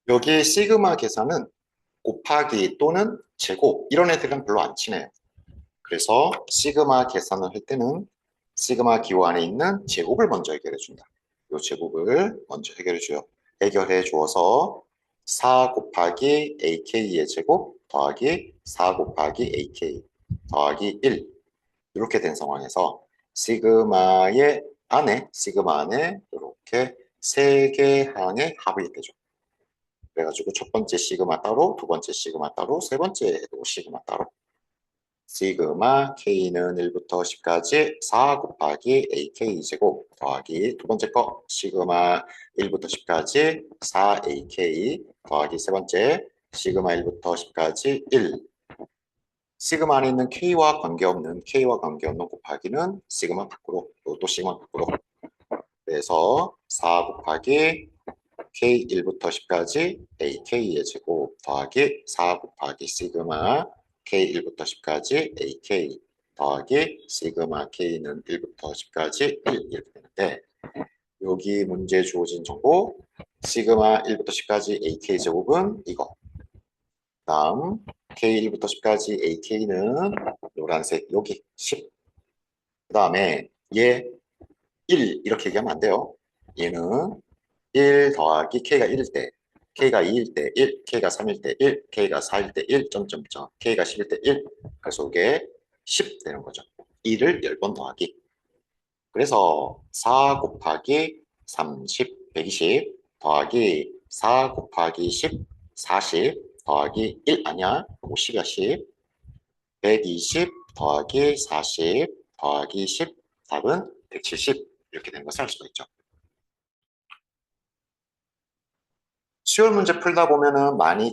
여기 시그마 계산은 곱하기 또는 제곱 이런 애들은 별로 안 친해요. 그래서 시그마 계산을 할 때는 시그마 기호 안에 있는 제곱을 먼저 해결해 준다. 이 제곱을 먼저 해결해 줘요. 해결해 주어서 4 곱하기 AK의 제곱 더하기 4 곱하기 AK 더하기 1 이렇게 된 상황에서 시그마 안에 이렇게 세 개 항의 합이 되죠. 그래가지고 첫 번째 시그마 따로, 두 번째 시그마 따로, 세 번째도 시그마 따로. 시그마 K는 1부터 10까지 4 곱하기 AK 제곱 더하기 두 번째 거 시그마 1부터 10까지 4AK 더하기 세 번째 시그마 1부터 10까지 1. 시그마 안에 있는 K와 관계없는 곱하기는 시그마 밖으로 또 시그마 밖으로. 그래서 4 곱하기 K1부터 10까지 AK의 제곱 더하기 4 곱하기 시그마 K1부터 10까지 AK 더하기 시그마 K는 1부터 10까지 1 이렇게 되는데 여기 문제에 주어진 정보 시그마 1부터 10까지 AK 제곱은 이거 다음 K1부터 10까지 AK는 노란색 여기 10 그 다음에 얘 1 이렇게 얘기하면 안 돼요. 얘는 1 더하기 K가 1일 때, K가 2일 때 1, K가 3일 때 1, K가 4일 때 1, 점점점, K가 10일 때 1. 그래서 이게 10 되는 거죠. 2를 10번 더하기. 그래서 4 곱하기 30, 120 더하기 4 곱하기 10, 40 더하기 1 아니야. 50이야 10. 120 더하기 40 더하기 10 답은 170 이렇게 되는 것을 알 수가 있죠. 수열 문제 풀다 보면은 많이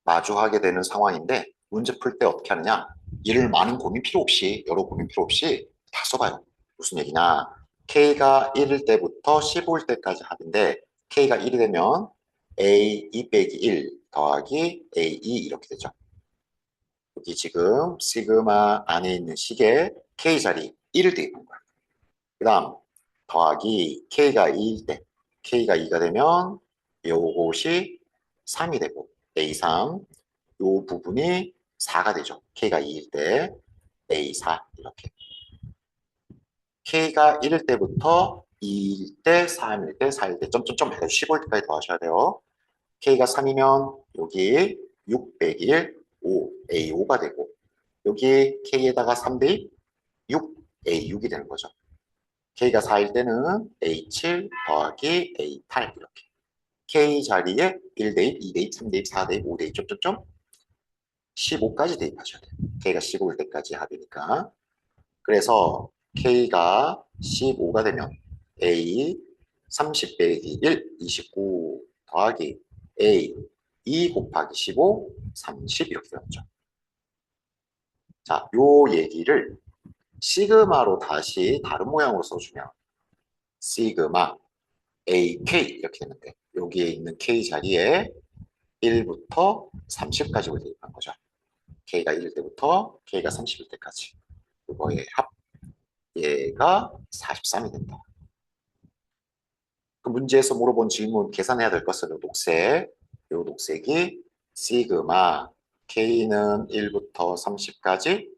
마주하게 되는 상황인데 문제 풀 때 어떻게 하느냐? 이를 많은 고민 필요 없이 여러 고민 필요 없이 다 써봐요. 무슨 얘기냐? K가 1일 때부터 15일 때까지 합인데 K가 1이 되면 A2 빼기 1 더하기 A2 이렇게 되죠. 여기 지금 시그마 안에 있는 식에 K 자리 1을 대입한 거야. 그 다음 더하기 K가 2일 때 K가 2가 되면 요것이 3이 되고 A3 요 부분이 4가 되죠. K가 2일 때 A4 이렇게 K가 1일 때부터 2일 때 3일 때 4일 때 점점점 해서 15일 때까지 더하셔야 돼요. K가 3이면 여기 6 빼기 1 5 A5가 되고 여기 K에다가 3 대입 6 A6이 되는 거죠. K가 4일 때는 A7 더하기 A8 이렇게 K 자리에 1대입, 2대입, 3대입, 4대입, 5대입, 점점점 15까지 대입하셔야 돼요. K가 15일 때까지 합이니까. 그래서 K가 15가 되면 A 30 빼기 1, 29 더하기 A 2 곱하기 15, 30 이렇게 되었죠. 자, 요 얘기를 시그마로 다시 다른 모양으로 써주면 시그마 AK 이렇게 되는데 여기에 있는 K 자리에 1부터 30까지를 대입한 거죠. K가 1일 때부터 K가 30일 때까지. 그거의 합, 얘가 43이 된다. 그 문제에서 물어본 질문 계산해야 될 것은 요 녹색. 요 녹색이 시그마 K는 1부터 30까지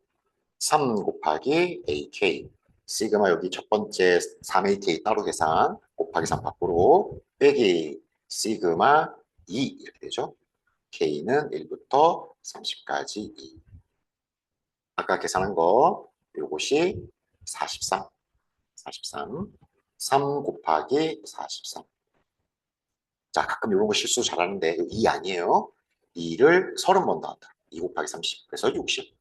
3 곱하기 AK 시그마 여기 첫 번째 3AK 따로 계산 곱하기 3 밖으로 빼기 시그마 2 이렇게 되죠. K는 1부터 30까지 2. 아까 계산한 거 요것이 43. 43. 3 곱하기 43. 자, 가끔 이런 거 실수 잘하는데 2 아니에요. 2를 30번 더한다. 2 곱하기 30. 그래서 60.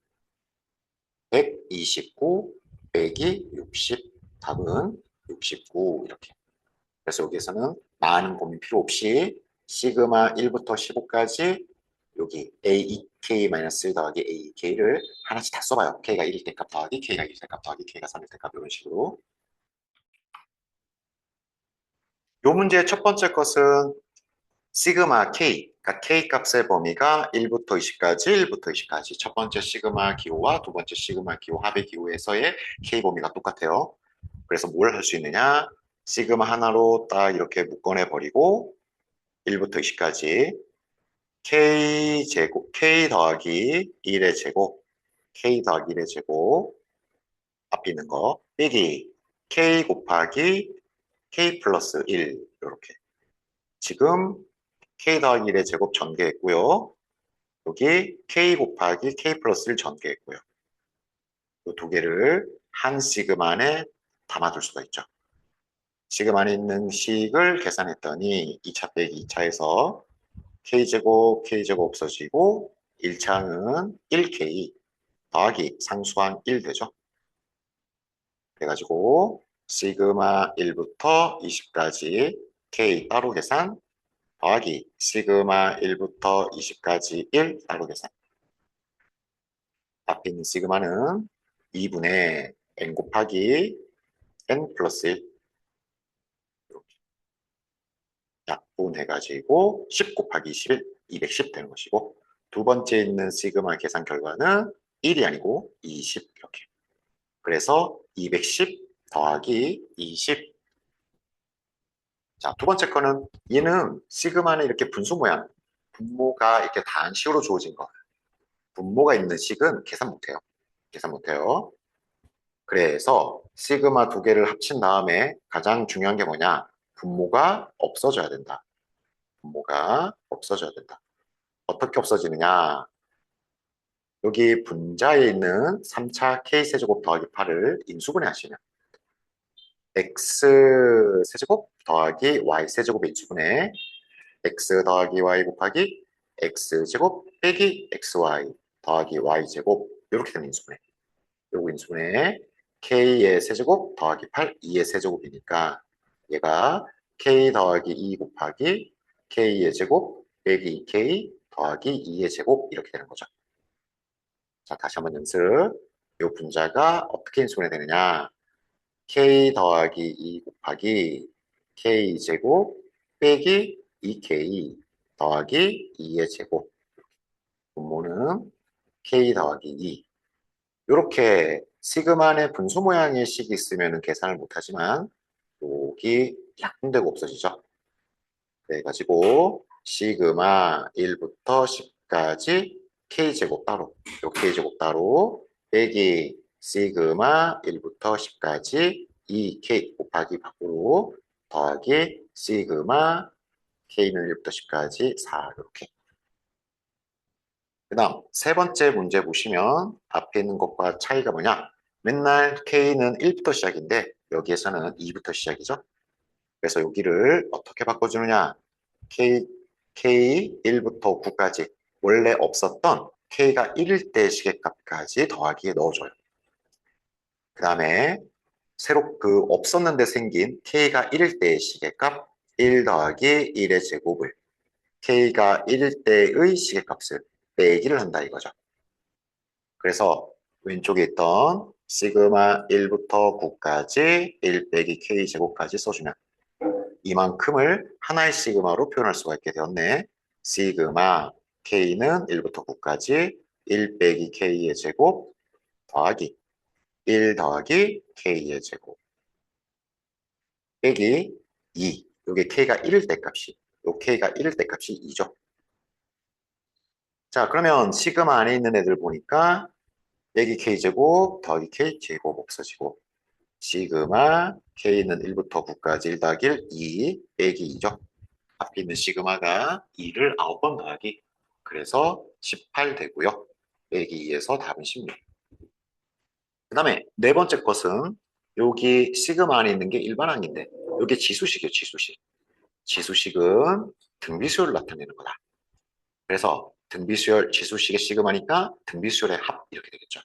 129 빼기 60. 답은 69 이렇게. 그래서 여기에서는 많은 고민 필요 없이 시그마 1부터 15까지 여기 AEK-1 더하기 AEK를 하나씩 다 써봐요. K가 1일 때 값 더하기 K가 2일 때 값 더하기 K가 3일 때 값 이런 식으로. 이 문제의 첫 번째 것은 시그마 K, 그러니까 K 값의 범위가 1부터 20까지, 1부터 20까지 첫 번째 시그마 기호와 두 번째 시그마 기호 합의 기호에서의 K 범위가 똑같아요. 그래서 뭘 할 수 있느냐? 시그마 하나로 딱 이렇게 묶어내 버리고 1부터 20까지 k 제곱 k 더하기 1의 제곱 k 더하기 1의 제곱 앞에 있는 거 빼기 k 곱하기 k 플러스 1 이렇게 지금 k 더하기 1의 제곱 전개했고요. 여기 k 곱하기 k 플러스 1 전개했고요. 이 두 개를 한 시그마 안에 담아둘 수가 있죠. 시그마 안에 있는 식을 계산했더니 2차 빼기 2차에서 k제곱, k제곱 없어지고 1차는 1k 더하기 상수항 1 되죠. 그래가지고 시그마 1부터 20까지 k 따로 계산 더하기 시그마 1부터 20까지 1 따로 계산. 앞에 있는 시그마는 2분의 n 곱하기 n 플러스 1 이렇게 약분해가지고 10 곱하기 21 210 되는 것이고 두 번째 있는 시그마 계산 결과는 1이 아니고 20 이렇게. 그래서 210 더하기 20. 자, 두 번째 거는 얘는 시그마는 이렇게 분수 모양, 분모가 이렇게 단식으로 주어진 거. 분모가 있는 식은 계산 못해요. 계산 못해요. 그래서 시그마 두 개를 합친 다음에 가장 중요한 게 뭐냐? 분모가 없어져야 된다. 분모가 없어져야 된다. 어떻게 없어지느냐? 여기 분자에 있는 3차 K세제곱 더하기 8을 인수분해 하시면 X세제곱 더하기 Y세제곱의 인수분해 X 더하기 Y 곱하기 X제곱 빼기 XY 더하기 Y제곱 이렇게 되는 인수분해. 요거 인수분해 K의 세제곱 더하기 8, 2의 세제곱이니까 얘가 K 더하기 2 곱하기 K의 제곱 빼기 K 더하기 2의 제곱 이렇게 되는 거죠. 자, 다시 한번 연습. 요 분자가 어떻게 인수분해 되느냐? K 더하기 2 곱하기 K제곱 빼기 2K 더하기 2의 제곱. 분모는 K 더하기 2. 이렇게 시그마의 분수 모양의 식이 있으면 계산을 못하지만 여기 약분되고 없어지죠. 그래가지고 시그마 1부터 10까지 K제곱 따로 요 K제곱 따로 빼기 시그마 1부터 10까지 2K 곱하기 밖으로 더하기 시그마 K는 1부터 10까지 4 이렇게. 그 다음 세 번째 문제 보시면 앞에 있는 것과 차이가 뭐냐? 맨날 K는 1부터 시작인데 여기에서는 2부터 시작이죠. 그래서 여기를 어떻게 바꿔주느냐? K 1부터 9까지 원래 없었던 K가 1일 때 시계값까지 더하기에 넣어줘요. 그 다음에 새로 없었는데 생긴 K가 1일 때의 시계값 1 더하기 1의 제곱을 K가 1일 때의 시계값을 빼기를 한다 이거죠. 그래서 왼쪽에 있던 시그마 1부터 9까지 1 빼기 K 제곱까지 써주면 이만큼을 하나의 시그마로 표현할 수가 있게 되었네. 시그마 K는 1부터 9까지 1 빼기 K의 제곱 더하기 1 더하기 K의 제곱 빼기 2. 이게 K가 1일 때 값이 요 K가 1일 때 값이 2죠. 자, 그러면 시그마 안에 있는 애들 보니까 빼기 K제곱 더하기 K제곱 없어지고 시그마 K는 1부터 9까지 1 더하기 1, 2 빼기 2죠. 앞에 있는 시그마가 2를 9번 더하기 그래서 18 되고요. 빼기 2에서 답은 16. 그 다음에 네 번째 것은 여기 시그마 안에 있는 게 일반항인데 여기 지수식이에요. 지수식. 지수식은 등비수열을 나타내는 거다. 그래서 등비수열 지수식의 시그마니까 등비수열의 합 이렇게 되겠죠.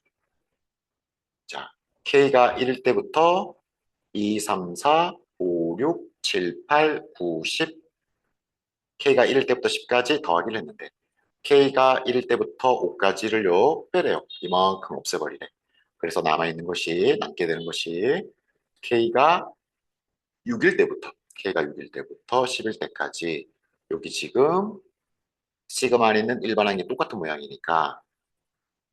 자, K가 1일 때부터 2, 3, 4, 5, 6, 7, 8, 9, 10 K가 1일 때부터 10까지 더하기를 했는데 K가 1일 때부터 5까지를요 빼래요. 이만큼 없애버리래. 그래서 남아있는 것이 남게 되는 것이 K가 6일 때부터 K가 6일 때부터 10일 때까지 여기 지금 시그마 안에 있는 일반항이 똑같은 모양이니까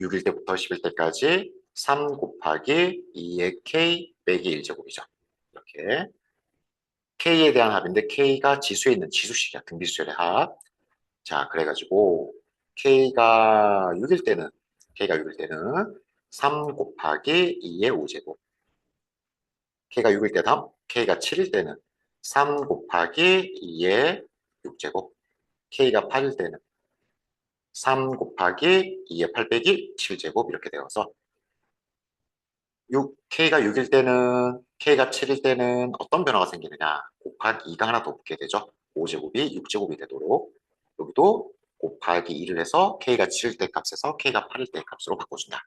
6일 때부터 10일 때까지 3 곱하기 2의 K 빼기 1제곱이죠. 이렇게 K에 대한 합인데 K가 지수에 있는 지수식이야. 등비수열의 합. 자, 그래가지고 K가 6일 때는 3 곱하기 2의 5제곱. K가 6일 때 다음, K가 7일 때는 3 곱하기 2의 6제곱. K가 8일 때는 3 곱하기 2의 8 빼기 7제곱 이렇게 되어서 K가 6일 때는 K가 7일 때는 어떤 변화가 생기느냐 곱하기 2가 하나 더 붙게 되죠. 5제곱이 6제곱이 되도록 여기도 곱하기 2를 해서 K가 7일 때 값에서 K가 8일 때 값으로 바꿔준다.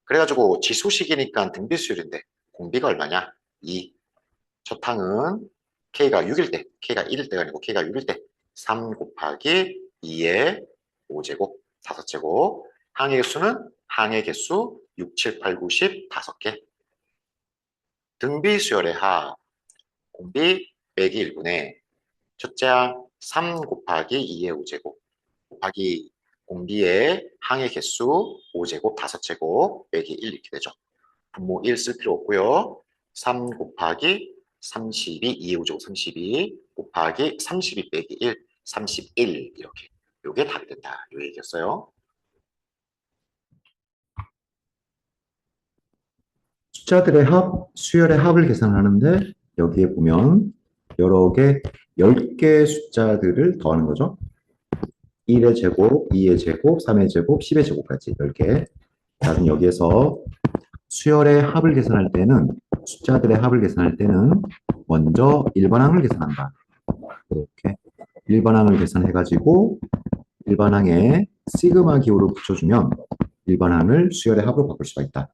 그래가지고 지수식이니까 등비수열인데 공비가 얼마냐? 2. 첫 항은 K가 6일 때, K가 1일 때가 아니고 K가 6일 때 3 곱하기 2의 5제곱, 5제곱. 항의 개수는 항의 개수 6, 7, 8, 9, 10, 5개. 등비수열의 합, 공비 빼기 1분의 첫째 항 3 곱하기 2의 5제곱 곱하기 공비의 항의 개수 5제곱, 5제곱 빼기 1 이렇게 되죠. 분모 1 쓸 필요 없고요. 3 곱하기 32, 2의 5제곱 32 곱하기 32 빼기 1, 31 이렇게. 요게 답이 된다. 요 얘기였어요. 숫자들의 합, 수열의 합을 계산하는데 여기에 보면 여러 개, 10개의 숫자들을 더하는 거죠. 1의 제곱, 2의 제곱, 3의 제곱, 10의 제곱까지 10개. 자, 그럼 여기에서 수열의 합을 계산할 때는 숫자들의 합을 계산할 때는 먼저 일반항을 계산한다. 이렇게 일반항을 계산해가지고 일반항에 시그마 기호를 붙여주면 일반항을 수열의 합으로 바꿀 수가 있다.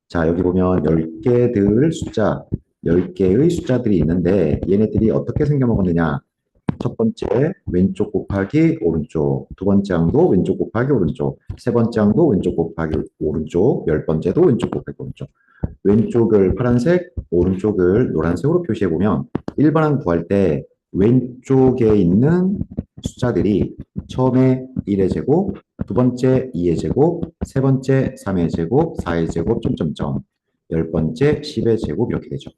자, 여기 보면 10개들 숫자, 10개의 숫자들이 있는데 얘네들이 어떻게 생겨먹었느냐. 첫 번째 왼쪽 곱하기 오른쪽, 두 번째 항도 왼쪽 곱하기 오른쪽, 세 번째 항도 왼쪽 곱하기 오른쪽, 열 번째도 왼쪽 곱하기 오른쪽. 왼쪽을 파란색, 오른쪽을 노란색으로 표시해보면 일반항 구할 때 왼쪽에 있는 숫자들이 처음에 1의 제곱, 두 번째 2의 제곱, 세 번째 3의 제곱, 4의 제곱, 점점점, 열 번째 10의 제곱 이렇게 되죠.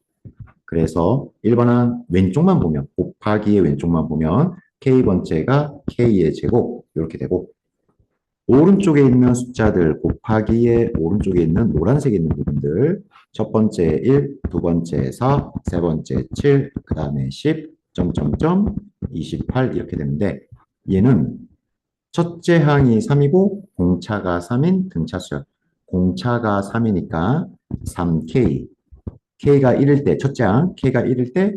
그래서 일반항 왼쪽만 보면 곱하기의 왼쪽만 보면 K번째가 K의 제곱 이렇게 되고 오른쪽에 있는 숫자들 곱하기의 오른쪽에 있는 노란색에 있는 부분들 첫 번째 1, 두 번째 4, 세 번째 7, 그 다음에 10, 점점점 28 이렇게 되는데 얘는 첫째 항이 3이고 공차가 3인 등차수열 공차가 3이니까 3K K가 1일 때 첫째 항 K가 1일 때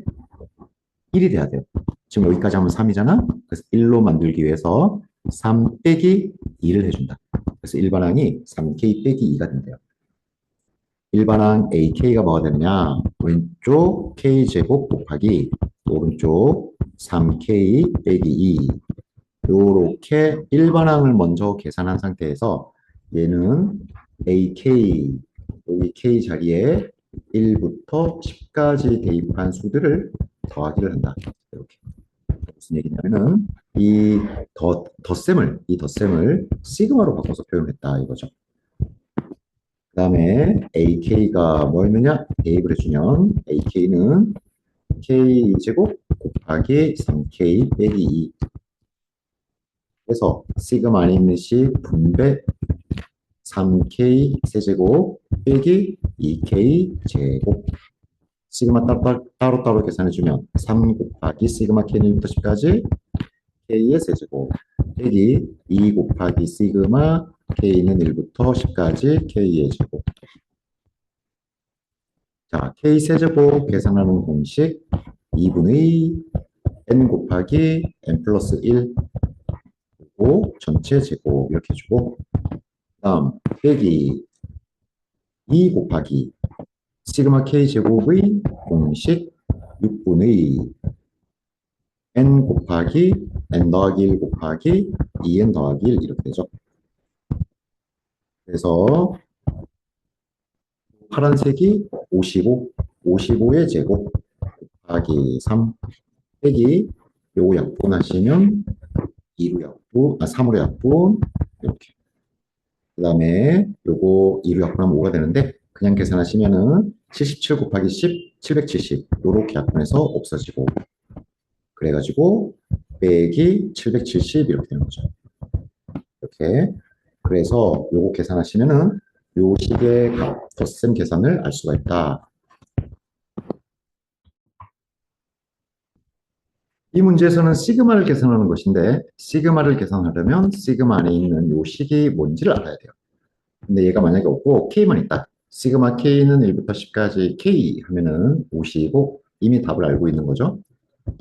1이 돼야 돼요. 지금 여기까지 하면 3이잖아. 그래서 1로 만들기 위해서 3 빼기 2를 해준다. 그래서 일반항이 3K 빼기 2가 된대요. 일반항 AK가 뭐가 되느냐? 왼쪽 K제곱 곱하기 오른쪽 3K 빼기 2. 요렇게 일반항을 먼저 계산한 상태에서 얘는 AK, 여기 K 자리에 1부터 10까지 대입한 수들을 더하기를 한다. 이렇게. 무슨 얘기냐면은 이 덧셈을 시그마로 바꿔서 표현했다 이거죠. 그 다음에 AK가 뭐였느냐? 대입을 해주면 AK는 K제곱 곱하기 3K 빼기 2 그래서 시그마 안에 있는 시 분배 3K 세제곱 빼기 2K 제곱 시그마 따로따로 계산해주면 3 곱하기 시그마 K는 1부터 10까지 K의 세제곱 빼기 2 곱하기 시그마 K는 1부터 10까지 K의 제곱 자, K 세제곱 계산하는 공식 2분의 N 곱하기 N 플러스 1 그리고 전체 제곱 이렇게 해주고 다음 빼기 2 곱하기 시그마 K 제곱의 공식 6분의 N 곱하기 N 더하기 1 곱하기 2N 더하기 1 이렇게 되죠. 그래서 파란색이 55, 55의 제곱 곱하기 3 빼기 요거 약분하시면 2로 약분, 3으로 약분 이렇게 그 다음에 요거 2로 약분하면 5가 되는데 그냥 계산하시면은 77 곱하기 10, 770 요렇게 약분해서 없어지고 그래가지고 빼기 770 이렇게 되는 거죠. 이렇게 그래서 요거 계산하시면은 요 식의 값, 덧셈 계산을 알 수가 있다. 이 문제에서는 시그마를 계산하는 것인데 시그마를 계산하려면 시그마 안에 있는 요 식이 뭔지를 알아야 돼요. 근데 얘가 만약에 없고 K만 있다. 시그마 K는 1부터 10까지 K 하면은 50이고 이미 답을 알고 있는 거죠.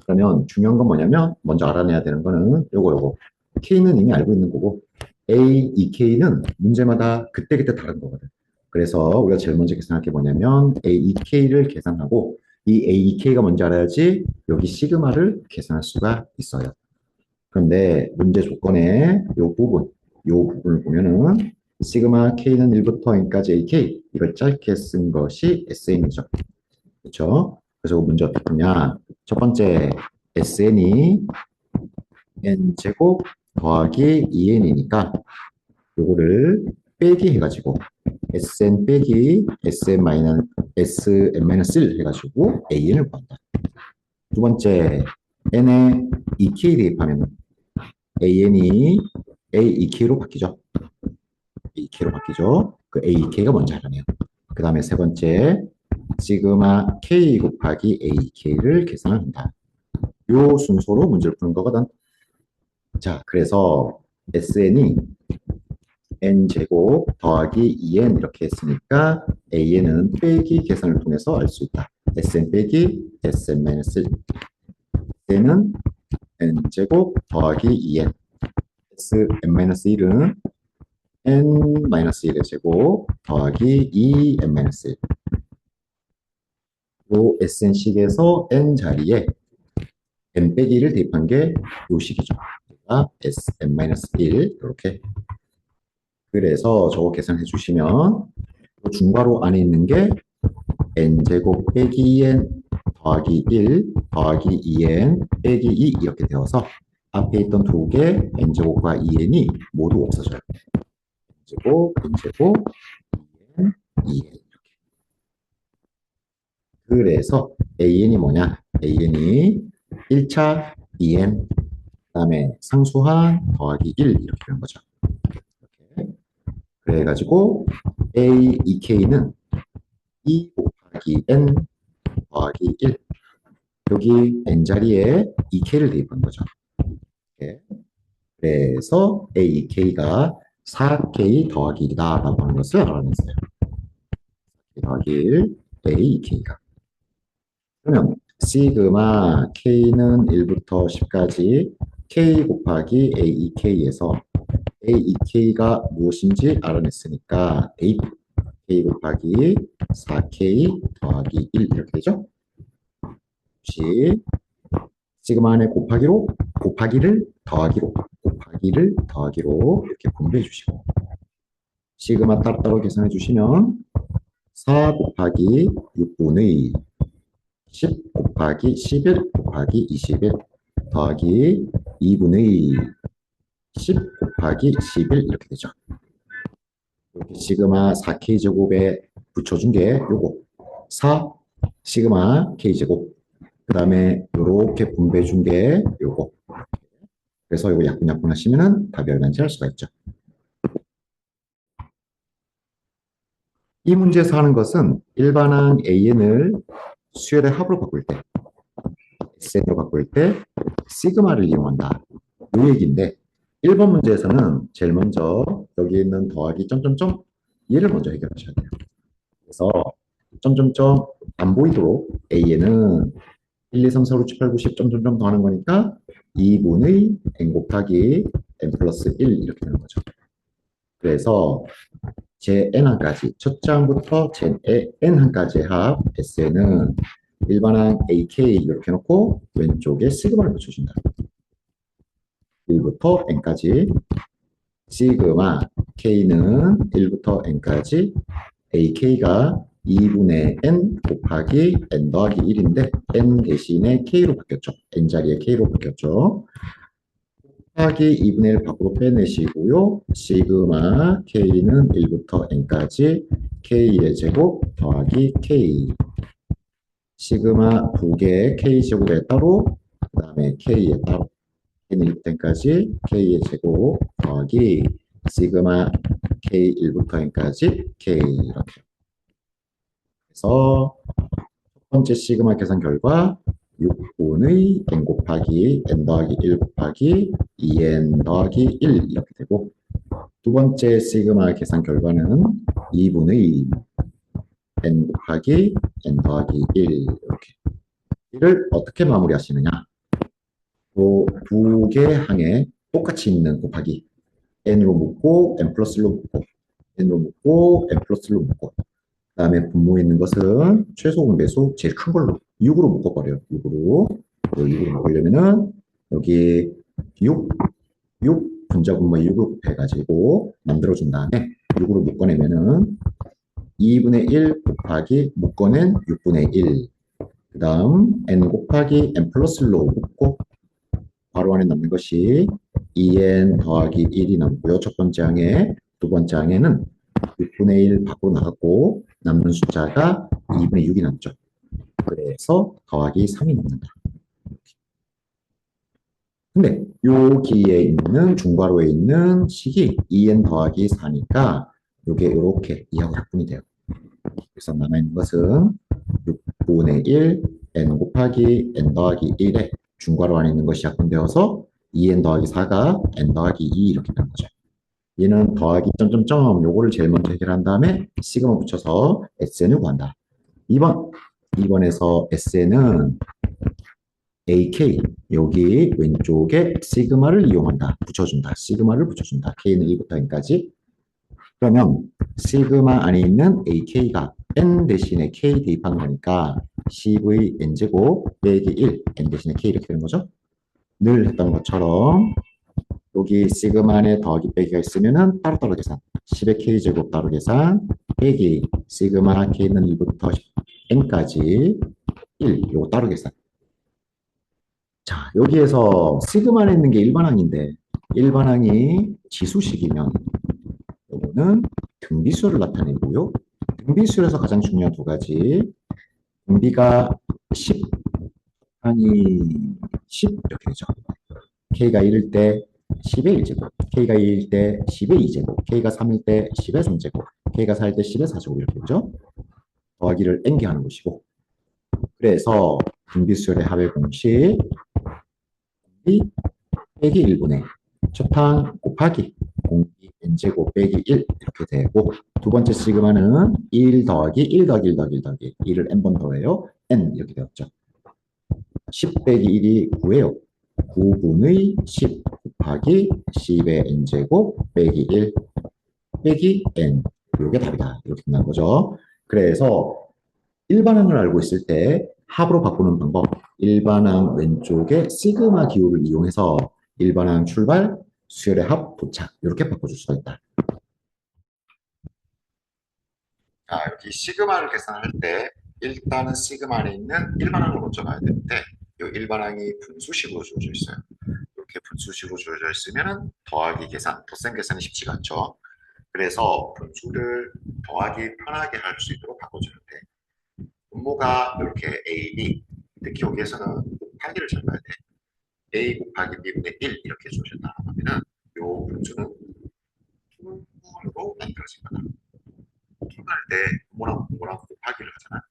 그러면 중요한 건 뭐냐면 먼저 알아내야 되는 거는 요거 K는 이미 알고 있는 거고 A, EK는 문제마다 그때그때 다른 거거든. 그래서 우리가 제일 먼저 계산할 게 뭐냐면 A, EK를 계산하고 이 A, EK가 뭔지 알아야지 여기 시그마를 계산할 수가 있어요. 그런데 문제 조건에 요 부분을 보면은 시그마 K는 1부터 N까지 AK 이걸 짧게 쓴 것이 SN이죠. 그렇죠? 그래서 문제 어떻게 푸냐? 첫 번째 SN이 N제곱 더하기 2N이니까 요거를 빼기 해가지고 SN 빼기 SM-1 해가지고 AN을 구한다. 두 번째 N에 EK 대입하면 AN이 AEK로 바뀌죠. AEK로 바뀌죠. 그 AEK가 뭔지 알아내요. 그 다음에 세 번째 시그마 K 곱하기 AK를 계산한다. 요 순서로 문제를 푸는 거거든. 자, 그래서 SN이 n제곱 더하기 2n 이렇게 했으니까 an은 빼기 계산을 통해서 알 수 있다. sn 빼기 sn-1 s는 n제곱 더하기 2n sn-1은 n-1의 제곱 더하기 2n-1 요 sn식에서 n 자리에 n 빼기 1을 대입한 게 요 식이죠. sn-1 이렇게 그래서 저거 계산해 주시면 중괄호 안에 있는 게 n제곱 빼기 2n 더하기 1 더하기 2n 빼기 2 이렇게 되어서 앞에 있던 두 개 n제곱과 2n이 모두 없어져요. n제곱, n제곱, 2n, 2n 이렇게. 그래서 an이 뭐냐? an이 1차 2n 그 다음에 상수한 더하기 1 이렇게 되는 거죠. 이렇게. 그래가지고 A, EK는 2 곱하기 N 더하기 1 여기 N자리에 EK를 대입한 거죠. 이렇게. 그래서 A, EK가 4K 더하기 1이다 라고 하는 것을 알아냈어요. 더하기 1, A, EK가. 그러면 시그마 K는 1부터 10까지 K 곱하기 A, EK에서 A, EK가 무엇인지 알아냈으니까 대입 K 곱하기 4K 더하기 1 이렇게 되죠? 혹시 시그마 안에 곱하기를 더하기로 이렇게 분배해 주시고 시그마 따로따로 계산해 주시면 4 곱하기 6분의 10 곱하기 11 곱하기 21 더하기 2분의 10 곱하기 11 이렇게 되죠. 이렇게 시그마 4K 제곱에 붙여준 게 요거 4 시그마 K 제곱 그 다음에 이렇게 분배해 준 게 요거 그래서 요거 약분 하시면은 답이 얼마인지 알 수가 있죠. 이 문제에서 하는 것은 일반항 AN을 수열의 합으로 바꿀 때 SN으로 바꿀 때 시그마를 이용한다. 이 얘기인데 1번 문제에서는 제일 먼저 여기 있는 더하기 점점점 얘를 먼저 해결하셔야 돼요. 그래서 점점점 안 보이도록 AN은 1, 2, 3, 4, 5, 6, 7, 8, 9, 10 점점점 더하는 거니까 2분의 n 곱하기 n 플러스 1 이렇게 되는 거죠. 그래서 제 n항까지 첫 장부터 제 n항까지의 합 SN은 일반항 AK 이렇게 해놓고 왼쪽에 시그마를 붙여준다. 1부터 n까지 시그마 K는 1부터 n까지 AK가 2분의 n 곱하기 n 더하기 1인데 n 대신에 K로 바뀌었죠. n자리에 K로 바뀌었죠. 곱하기 2분의 1 밖으로 빼내시고요. 시그마 K는 1부터 N까지 K의 제곱 더하기 K. 시그마 두 개의 K제곱에 따로, 그 다음에 K에 따로. K는 1부터 N까지 K의 제곱 더하기 시그마 K 1부터 N까지 K. 이렇게. 그래서 첫 번째 시그마 계산 결과 6분의 n 곱하기 n 더하기 1 곱하기 2n 더하기 1 이렇게 되고, 두 번째 시그마 계산 결과는 2분의 n 곱하기 n 더하기 1 이렇게. 이를 어떻게 마무리하시느냐? 두 개의 항에 똑같이 있는 곱하기 n으로 묶고 n 플러스 1로 묶고 n으로 묶고 n 플러스 1로 묶고, 그 다음에 분모에 있는 것은 최소 공배수 제일 큰 걸로 6으로 묶어버려요. 6으로. 6으로 묶으려면은 여기 6 분자 분모에 6을 곱해가지고 만들어준 다음에 6으로 묶어내면은 2분의 1 곱하기 묶어낸 6분의 1. 그 다음 n 곱하기 n 플러스 1로 묶고 괄호 안에 남는 것이 2n 더하기 1이 남고요. 첫 번째 항에. 두 번째 항에는 6분의 1 밖으로 나갔고 남는 숫자가 2분의 6이 남죠. 그래서 더하기 3이 남는다. 근데 여기에 있는 중괄호에 있는 식이 2n 더하기 4니까 이게 이렇게 2하고 약분이 돼요. 그래서 남아있는 것은 6분의 1 n 곱하기 n 더하기 1에 중괄호 안에 있는 것이 약분되어서 2n 더하기 4가 n 더하기 2 이렇게 되는 거죠. 얘는 더하기 점점점 요거를 제일 먼저 해결한 다음에 시그마 붙여서 SN을 구한다. 2번에서 SN은 AK 여기 왼쪽에 시그마를 이용한다. 붙여준다. 시그마를 붙여준다. K는 1부터 N까지. 그러면 시그마 안에 있는 AK가 N 대신에 K 대입하는 거니까 CV N제곱 빼기 1 N 대신에 K 이렇게 되는 거죠. 늘 했던 것처럼 여기 시그마 안에 더하기 빼기가 있으면은 따로따로 계산. 10의 K제곱 따로 계산 빼기 시그마 K는 1부터 N까지 1 요거 따로 계산. 자, 여기에서 시그마에 있는 게 일반항인데 일반항이 지수식이면 요거는 등비수를 나타내고요. 등비수에서 가장 중요한 두 가지. 등비가 10, 항이 10 이렇게 되죠. K가 1일 때 10의 1제곱, K가 2일 때 10의 2제곱, K가 3일 때 10의 3제곱, K가 4일 때 10의 4제곱 이렇게 되죠. 더하기를 N개 하는 것이고. 그래서 등비수열의 합의 공식 빼기 1분의 첫항 곱하기 공기 n제곱 빼기 1 이렇게 되고, 두 번째 시그마는 1 더하기 1 더하기 1 더하기 1 더하기 1을 n번 더해요. n 이렇게 되었죠. 10 빼기 1이 9예요. 9분의 10 곱하기 10의 n제곱 빼기 1 빼기 n. 이게 답이다. 이렇게 된다는 거죠. 그래서 일반항을 알고 있을 때 합으로 바꾸는 방법. 일반항 왼쪽에 시그마 기호를 이용해서 일반항 출발, 수열의 합, 도착 이렇게 바꿔줄 수가 있다. 자, 여기 시그마를 계산할 때 일단은 시그마 안에 있는 일반항을 먼저 봐야 되는데 이 일반항이 분수식으로 주어져 있어요. 이렇게 분수식으로 주어져 있으면 더하기 계산, 덧셈 계산이 쉽지가 않죠. 그래서 분수를 더하기 편하게 할 수 있도록 바꿔주는데 분모가 이렇게 A, B, 특히 여기에서는 곱하기를 잘 봐야 돼. A 곱하기 B분의 1 이렇게 주어졌다 하면은 이 분수는 통분으로 만들어진 거다. 통분할 때 분모랑 곱하기를 하잖아.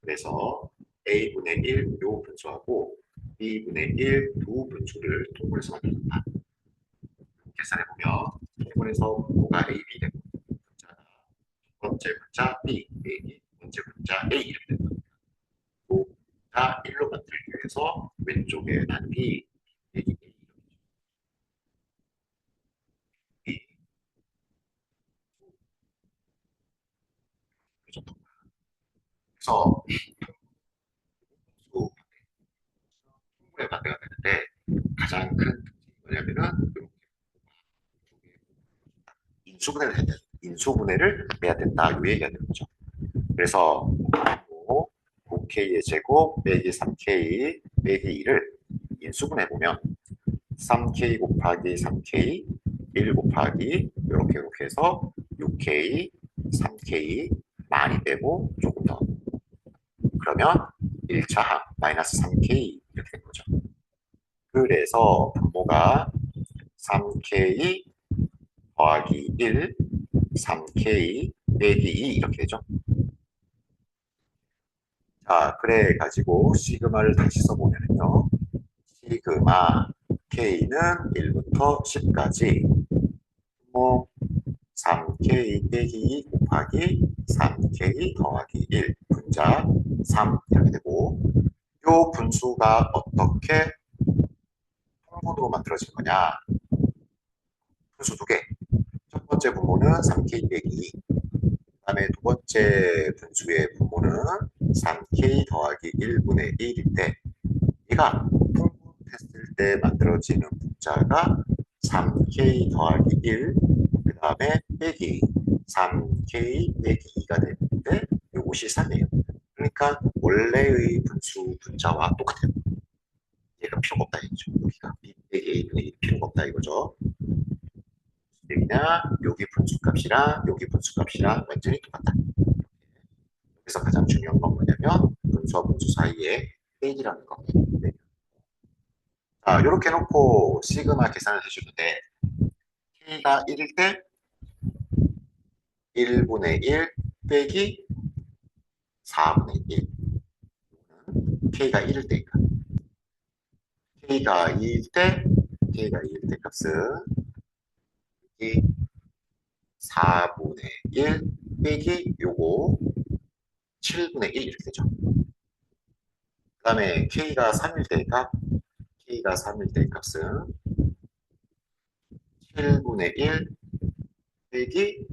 그래서 A분의 1 요 분수하고 B분의 1 두 분수를 통분해서 만들었다. 계산해보면 통분해서 분모가 A, B 되고 첫 번째 분자 B 빼기 두 번째 분자 A 이렇게 됩니다. 자, 1로 만들기 위해서 왼쪽에 단위 빼기 1 그래서 통분의 반대가 되는데 가장 큰 특징이 뭐냐면은 인수분해를 해야 돼. 인수분해를 해야 된다. 이 얘기가 되는 거죠. 그래서 9K의 제곱 빼기 3K 빼기 2를 인수분해 보면 3K 곱하기 3K 1 곱하기 이렇게 해서 6K 3K 많이 빼고 조금 더 그러면 1차 항 마이너스 3K 이렇게 된 거죠. 그래서 분모가 3K 더하기 1 3K 빼기 2 이렇게 되죠. 자, 그래 가지고 시그마를 다시 써보면요. 시그마 K는 1부터 10까지 분모 3K 빼기 2 곱하기 3K 더하기 1 분자 3 이렇게 되고 요 분수가 어떻게 통분으로 만들어질 거냐. 분수 두 개. 첫 번째 분모는 3K 빼기 2. 그 다음에 두 번째 분수의 분모는 3K 더하기 1분의 1일 때 얘가 통분했을 때 만들어지는 분자가 3K 더하기 1, 그 다음에 빼기 3K 빼기 2가 되는데 이것이 3이에요. 그러니까 원래의 분수 분자와 똑같아요. 얘가 필요가 없다 이거죠. 여기가 B 빼기 A분의 1이 필요가 없다 이거죠. 여기나 여기 분수값이랑 여기 분수값이랑 완전히 똑같다. 여기서 가장 중요한 건 뭐냐면 분수와 분수 사이에 빼기라는 거. 네. 자, 이렇게 놓고 시그마 계산을 해주는데 K가 1일 때 1분의 1 빼기 4분의 1. K가 1일 때니까. K가 2일 때, K가 2일 때 값은 이 4분의 1 빼기 요거 7분의 1 이렇게 되죠. 그 다음에 K가 3일 때 값, K가 3일 때 값은 7분의 1 빼기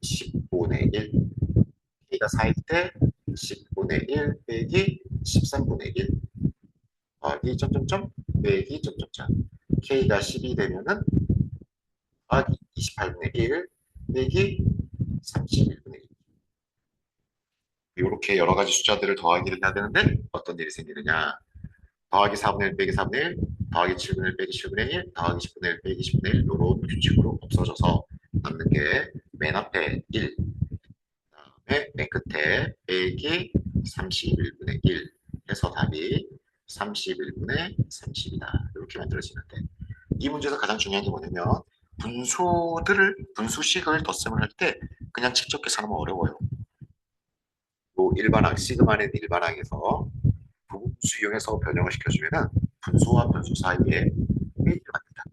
10분의 1. K가 4일 때 10분의 1 빼기 13분의 1. 더하기 점점점 빼기 점점점. K가 10이 되면은 더하기 28분의 1 빼기 31분의 1. 이렇게 여러 가지 숫자들을 더하기를 해야 되는데 어떤 일이 생기느냐. 더하기 4분의 1 빼기 4분의 1, 더하기 7분의 1 빼기 7분의 1, 더하기 10분의 1 빼기 10분의 1 이런 규칙으로 없어져서 남는 게 맨 앞에 1, 그다음에 맨 끝에 빼기 31분의 1 해서 답이 31분의 30이다. 이렇게 만들어지는데 이 문제에서 가장 중요한 게 뭐냐면 분수식을 덧셈을 할 때 그냥 직접 계산하면 어려워요. 또 일반항, 시그마는 일반항에서 부분수 이용해서 변형을 시켜주면은 분수와 분수 사이에 페이지가 만든다.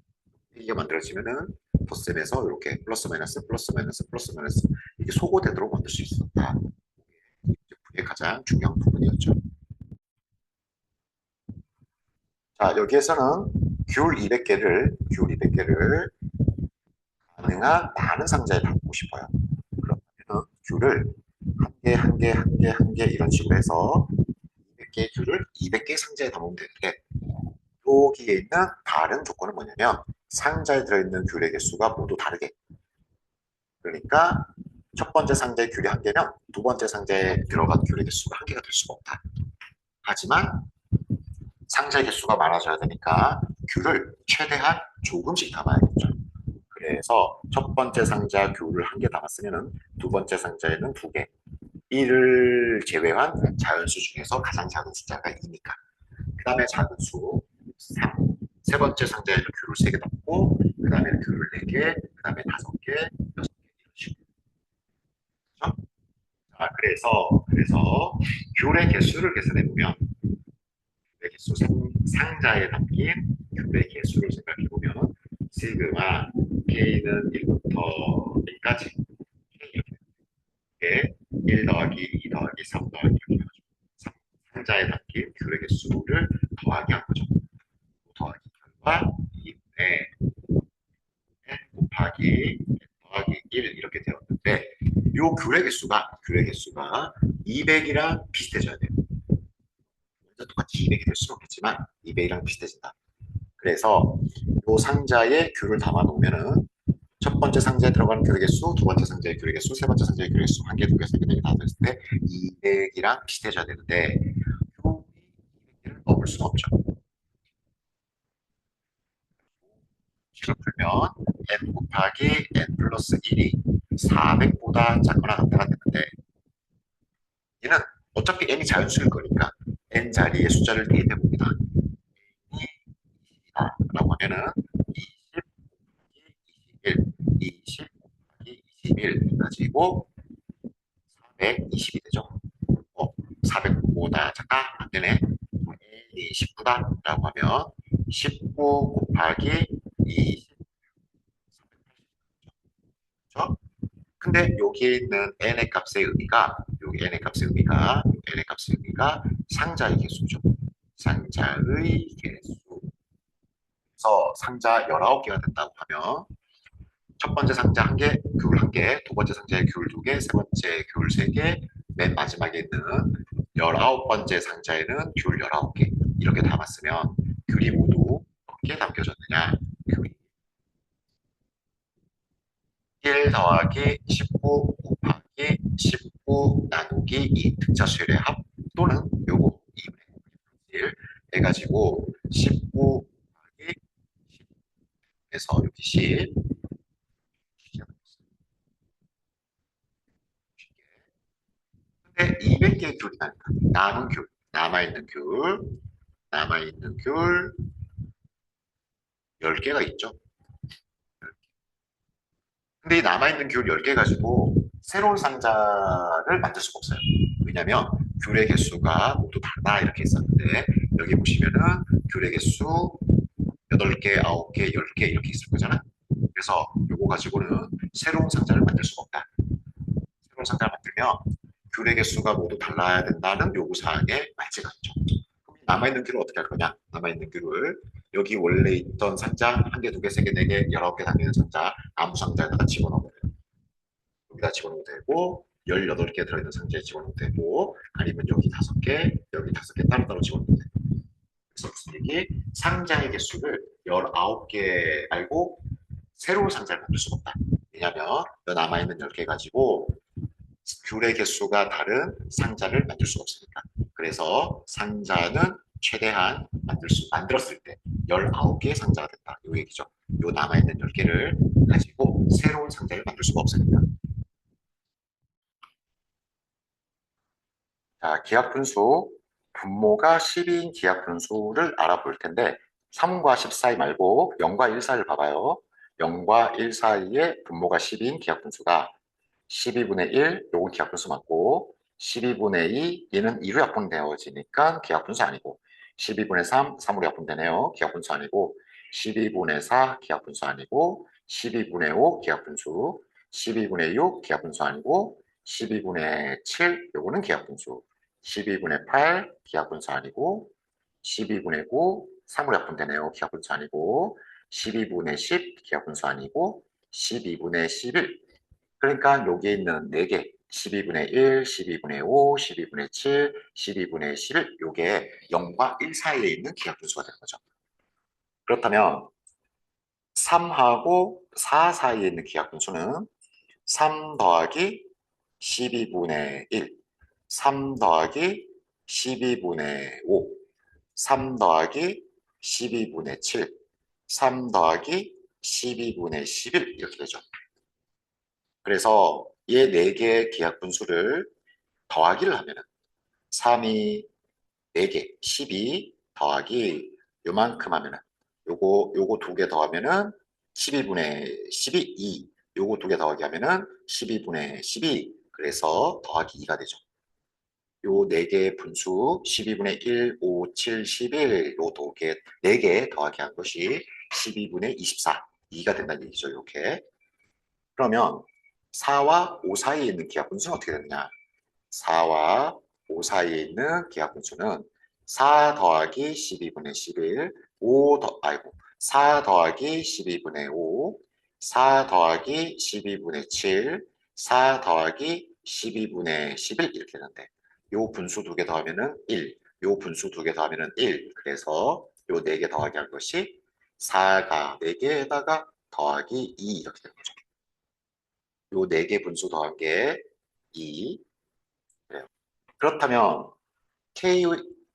페이지가 만들어지면은 덧셈에서 이렇게 플러스 마이너스 플러스 마이너스 플러스 마이너스 이게 소거되도록 만들 수 있었다. 이게 가장 중요한 부분이었죠. 자, 여기에서는 귤 200개를 가능한 많은 상자에 담고 싶어요. 그러면 귤을 한 개 이런 식으로 해서 200개의 귤을 200개의 상자에 담으면 되는데 여기에 있는 다른 조건은 뭐냐면 상자에 들어있는 귤의 개수가 모두 다르게. 그러니까 첫 번째 상자에 귤이 한 개면 두 번째 상자에 들어간 귤의 개수가 한 개가 될 수가 없다. 하지만 상자의 개수가 많아져야 되니까 귤을 최대한 조금씩 담아야겠죠. 그래서 첫 번째 상자 귤을 한 개 담았으면 두 번째 상자에는 두 개. 1을 제외한 자연수 중에서 가장 작은 숫자가 2니까. 그 다음에 작은 수 3. 세 번째 상자에는 귤을 3개 담고, 그 다음에 귤을 4개, 그 다음에 5개, 6개, 이런 식으로. 그렇죠? 자, 그래서 귤의 개수를 계산해보면, 귤의 개수, 상자에 담긴 귤의 개수를 생각해보면, 시그마 K는 1부터 1까지 K 이렇게 1 더하기 2 더하기 3 더하기 이렇게 해가지고 상자에 담긴 귤의 개수를 더하기 한 거죠. 더하기 결과 2분의 n 곱하기 더하기 1 이렇게 되었는데 요 귤의 개수가 200이랑 비슷해져야 돼요. 먼저 똑같이 200이 될 수는 없겠지만 200이랑 비슷해진다. 그래서 요 상자에 귤을 담아 놓으면은 첫 번째 상자에 들어가는 귤의 개수, 두 번째 상자의 귤의 개수, 세 번째 상자의 귤의 개수, 한 개, 두 개, 세 개, 네 개, 다섯 개 했을 때 200이랑 비슷해져야 되는데 귤이 200개를 넘을 수는 없죠. 공식을 풀면 n 곱하기 n 플러스 1이 400보다 작거나 같다가 되는데 얘는 어차피 n이 자연수일 거니까 n 자리에 숫자를 대입해 봅니다. n이 20이다라고 하면은 20 곱하기 21 가지고 420이 되죠. 400보다 작다? 안 되네. n이 19다라고 하면 19 곱하기 20, 그렇죠? 근데 여기에 있는 n의 값의 의미가 여기 n의 값의 의미가 상자의 개수죠. 상자의 개수. 그래서 상자 19개가 된다고 하면 첫 번째 상자 1개, 귤 1개, 두 번째 상자에 귤 2개, 세 번째 귤 3개, 맨 마지막에 있는 19번째 상자에는 귤 19개 이렇게 담았으면 귤이 모두 어떻게 담겨졌느냐? 귤이 1 더하기 19 곱하기 19 나누기 2 등차수열의 합 또는 요거 2분의 1 해가지고 19 곱하기 10에서 여기 10 근데 200개의 귤이 나니까 남은 귤, 남아있는 귤 10개가 있죠. 근데 이 남아있는 귤 10개 가지고 새로운 상자를 만들 수가 없어요. 왜냐면 귤의 개수가 모두 다르다 이렇게 있었는데 여기 보시면은 귤의 개수 8개, 9개, 10개 이렇게 있을 거잖아. 그래서 이거 가지고는 새로운 상자를 만들 수가 없다. 새로운 상자를 만들면 귤의 개수가 모두 달라야 된다는 요구사항에 맞지가 않죠. 남아있는 귤을 어떻게 할 거냐? 남아있는 귤을 여기 원래 있던 상자 1개, 2개, 3개, 4개, 19개 담기는 상자 아무 상자에다가 집어넣으면 돼요. 여기다 집어넣어도 되고 18개 들어있는 상자에 집어넣어도 되고 아니면 여기 5개, 여기 5개 따로따로 집어넣어도 돼요. 그래서 무슨 얘기? 상자의 개수를 19개 말고 새로운 상자를 만들 수가 없다. 왜냐하면 남아있는 10개 가지고 귤의 개수가 다른 상자를 만들 수가 없으니까. 그래서 상자는 최대한 만들었을 때 19개의 상자가 된다. 이 얘기죠. 요 남아있는 10개를 가지고 새로운 상자를 만들 수가 없으니까. 자, 기하분수. 분모가 12인 기하분수를 알아볼 텐데 3과 10 사이 말고 0과 1 사이를 봐봐요. 0과 1 사이에 분모가 12인 기하분수가 12분의 1, 요건 기하분수 맞고 12분의 2, 얘는 2로 약분되어지니까 기하분수 아니고 12분의 3, 3으로 약분되네요. 기하분수 아니고 12분의 4, 기하분수 아니고 12분의 5, 기하분수 12분의 6, 기하분수 아니고 12분의 7, 요거는 기하분수 12분의 8, 기하분수 아니고 12분의 9, 3으로 약분되네요. 기하분수 아니고 12분의 10, 기하분수 아니고 12분의 11, 그러니까 여기에 있는 4개, 12분의 1, 12분의 5, 12분의 7, 12분의 11, 요게 0과 1 사이에 있는 기하분수가 되는 거죠. 그렇다면 3하고 4 사이에 있는 기하분수는 3 더하기 12분의 1, 3 더하기 12분의 5, 3 더하기 12분의 7, 3 더하기 12분의 11 이렇게 되죠. 그래서 얘 4개의 기하 분수를 더하기를 하면은 3이 4개, 12 더하기 요만큼 하면은 요거 2개 더하면은 12분의 12, 2. 요거 2개 더하기 하면은 12분의 12. 그래서 더하기 2가 되죠. 요 4개의 분수 12분의 1, 5, 7, 11, 요 4개 더하기 한 것이 12분의 24, 2가 된다는 얘기죠. 이렇게. 그러면 4와 5 사이에 있는 기하분수는 어떻게 되느냐? 4와 5 사이에 있는 기하분수는 4 더하기 12분의 11, 4 더하기 12분의 5, 4 더하기 12분의 7, 4 더하기 12분의 11 이렇게 되는데 요 분수 2개 더하면은 1, 요 분수 2개 더하면은 1, 그래서 요 4개 더하기 한 것이 4가 4개에다가 더하기 2 이렇게 되는 거죠. 요 4개 분수 더한 게 2. 그래요. 그렇다면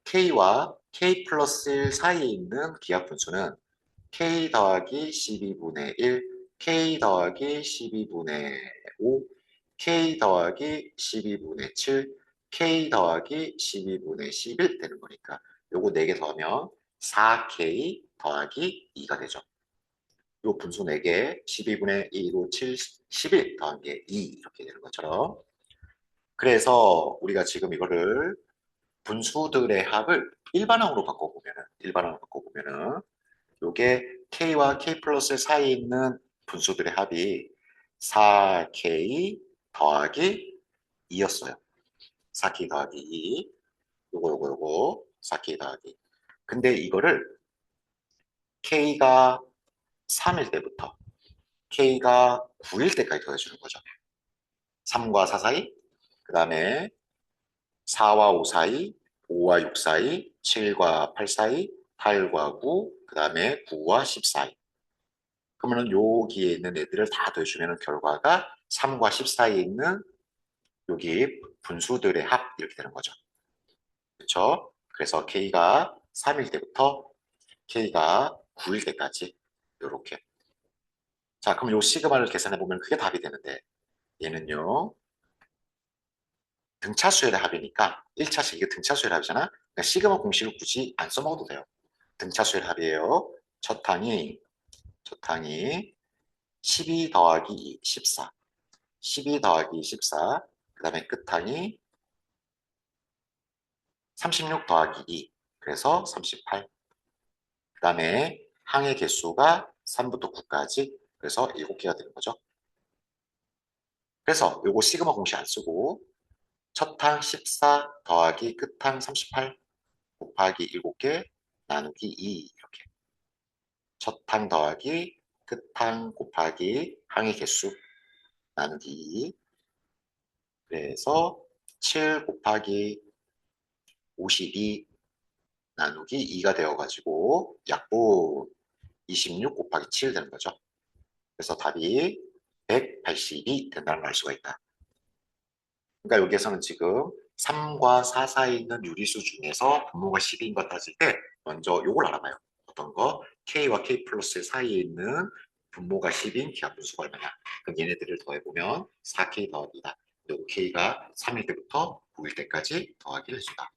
K와 K 플러스 1 사이에 있는 기하 분수는 k 더하기 12분의 1, k 더하기 12분의 5, k 더하기 12분의 7, k 더하기 12분의 11 되는 거니까 요거 4개 더하면 4k 더하기 2가 되죠. 요 분수 4개 12분의 2로 7, 11 더한 게 2 이렇게 되는 것처럼 그래서 우리가 지금 이거를 분수들의 합을 일반항으로 바꿔보면은 요게 k와 k 플러스 사이에 있는 분수들의 합이 4k 더하기 2였어요. 4k 더하기 2. 요거 4k 더하기. 근데 이거를 k가 3일 때부터 k가 9일 때까지 더해주는 거죠. 3과 4 사이, 그 다음에 4와 5 사이, 5와 6 사이, 7과 8 사이, 8과 9, 그 다음에 9와 10 사이. 그러면 여기에 있는 애들을 다 더해주면 결과가 3과 10 사이에 있는 여기 분수들의 합 이렇게 되는 거죠. 그렇죠? 그래서 K가 3일 때부터 K가 9일 때까지 이렇게. 자, 그럼 요 시그마를 계산해 보면 그게 답이 되는데 얘는요. 등차수열의 합이니까 1차식 이게 등차수열의 합이잖아. 그러니까 시그마 공식을 굳이 안 써먹어도 돼요. 등차수열의 합이에요. 첫 항이 12 더하기 2, 14. 12 더하기 14. 그 다음에 끝항이 36 더하기 2. 그래서 38. 그 다음에 항의 개수가 3부터 9까지. 그래서 7개가 되는 거죠. 그래서 요거 시그마 공식 안 쓰고 첫항 14 더하기 끝항 38 곱하기 7개 나누기 2 이렇게. 첫항 더하기 끝항 곱하기 항의 개수 나누기 2. 그래서 7 곱하기 52 나누기 2가 되어가지고 약분 26 곱하기 7 되는 거죠. 그래서 답이 182 된다는 걸 알 수가 있다. 그러니까 여기에서는 지금 3과 4 사이에 있는 유리수 중에서 분모가 10인 것 따질 때 먼저 요걸 알아봐요. 어떤 거? K와 K 플러스 사이에 있는 분모가 10인 기하분수가 얼마냐. 그럼 얘네들을 더해보면 4K 더하기다. 그리고 K가 3일 때부터 9일 때까지 더하기를 해준다.